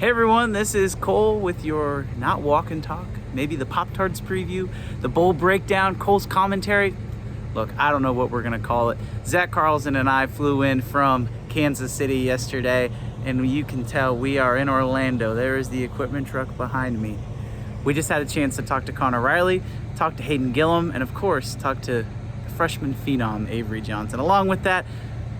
Hey everyone, this is Cole with your not walk and talk, maybe the Pop-Tarts preview, the bowl breakdown, Cole's commentary. Look, I don't know what we're gonna call it. Zach Carlson and I flew in from Kansas City yesterday, and you can tell we are in Orlando. There is the equipment truck behind me. We just had a chance to talk to Connor Riley, talk to Hayden Gillum, and of course, talk to freshman phenom Avery Johnson. Along with that,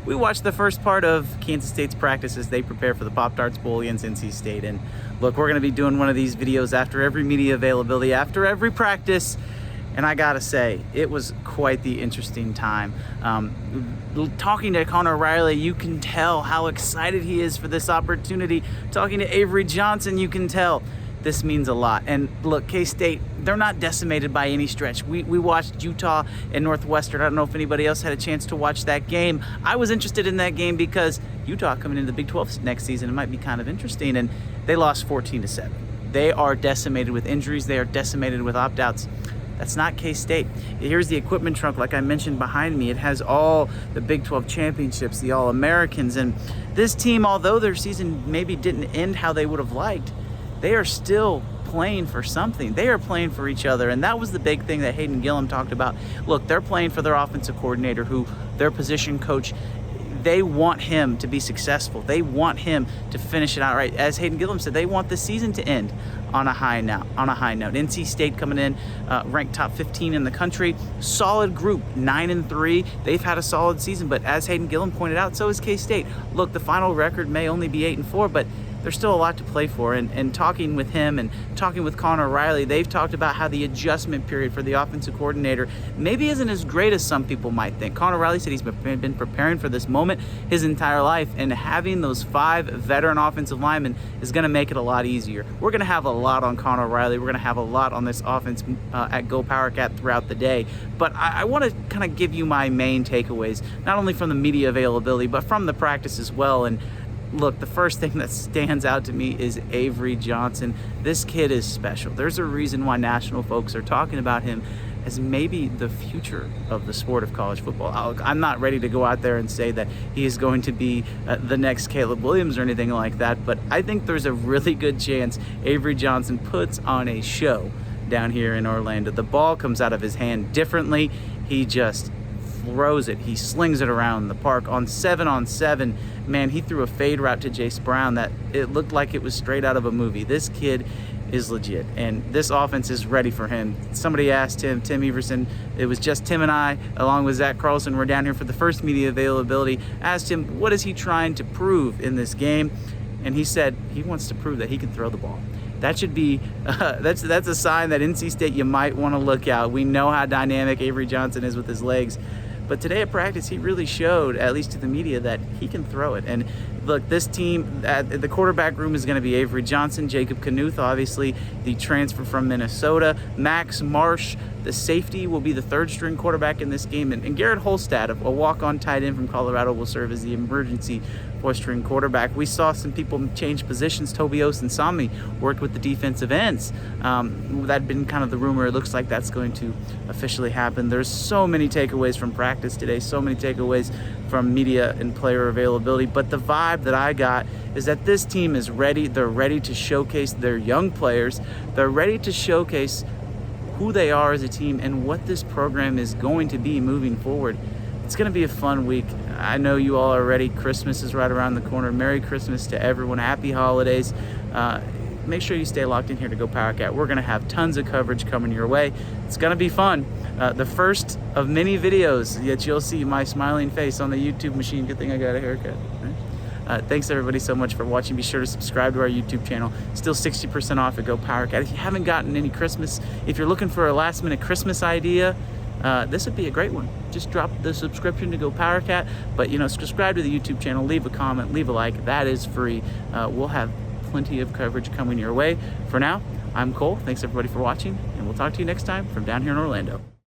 we watched the first part of Kansas State's practice as they prepare for the Pop-Tarts Bowl against NC State. And look, we're gonna be doing one of these videos after every media availability, after every practice. And I gotta say, it was quite the interesting time. Talking to Connor Riley, you can tell how excited he is for this opportunity. Talking to Avery Johnson, you can tell this means a lot. And look, K-State, they're not decimated by any stretch. We watched Utah and Northwestern. I don't know if anybody else had a chance to watch that game. I was interested in that game because Utah coming into the Big 12 next season, it might be kind of interesting. And they lost 14-7. They are decimated with injuries. They are decimated with opt-outs. That's not K-State. Here's the equipment trunk, like I mentioned behind me. It has all the Big 12 championships, the All-Americans. And this team, although their season maybe didn't end how they would have liked, they are still playing for something. They are playing for each other, and that was the big thing that Hayden Gillum talked about. Look, they're playing for their offensive coordinator, who their position coach, they want him to be successful. They want him to finish it out right. As Hayden Gillum said, they want the season to end on a high note. NC State coming in ranked top 15 in the country. Solid group, 9-3. They've had a solid season, but as Hayden Gillum pointed out, so is K-State. Look, the final record may only be 8-4, but there's still a lot to play for. And talking with him and talking with Connor Riley, they've talked about how the adjustment period for the offensive coordinator maybe isn't as great as some people might think. Connor Riley said he's been preparing for this moment his entire life, and having those 5 veteran offensive linemen is going to make it a lot easier. We're going to have a lot on Connor Riley. We're going to have a lot on this offense at GoPowercat throughout the day. But I want to kind of give you my main takeaways, not only from the media availability, but from the practice as well. And look, the first thing that stands out to me is Avery Johnson. This kid is special. There's a reason why national folks are talking about him as maybe the future of the sport of college football. I'm not ready to go out there and say that he is going to be the next Caleb Williams or anything like that, but I think there's a really good chance Avery Johnson puts on a show down here in Orlando. The ball comes out of his hand differently. He just throws it. He slings it around the park on 7-on-7. Man, he threw a fade route to Jace Brown that it looked like it was straight out of a movie. This kid is legit, and this offense is ready for him. Somebody asked him, Tim Everson, it was just Tim and I, along with Zach Carlson, we're down here for the first media availability, asked him, what is he trying to prove in this game? And he said he wants to prove that he can throw the ball. That should be, that's a sign that NC State, you might want to look out. We know how dynamic Avery Johnson is with his legs. But today at practice, he really showed, at least to the media, that he can throw it. And look, this team, the quarterback room is going to be Avery Johnson, Jacob Knuth, obviously the transfer from Minnesota, Max Marsh, the safety, will be the 3rd-string quarterback in this game. And Garrett Holstad, a walk-on tight end from Colorado, will serve as the emergency 4th-string quarterback. We saw some people change positions. Toby Osunsami worked with the defensive ends. That had been kind of the rumor. It looks like that's going to officially happen. There's so many takeaways from practice today, so many takeaways from media and player availability. But the vibe that I got is that this team is ready. They're ready to showcase their young players. They're ready to showcase who they are as a team and what this program is going to be moving forward. It's going to be a fun week. I know you all are ready. Christmas is right around the corner. Merry Christmas to everyone. Happy holidays. Make sure you stay locked in here to GoPowercat. We're going to have tons of coverage coming your way. It's going to be fun. The first of many videos that you'll see my smiling face on the YouTube machine. Good thing I got a haircut. Right? Thanks everybody so much for watching. Be sure to subscribe to our YouTube channel. Still 60% off at GoPowercat. If you haven't gotten any Christmas, if you're looking for a last minute Christmas idea, this would be a great one. Just drop the subscription to GoPowercat, but subscribe to the YouTube channel, leave a comment, leave a like. That is free. We'll have plenty of coverage coming your way. For now, I'm Cole. Thanks everybody for watching, and we'll talk to you next time from down here in Orlando.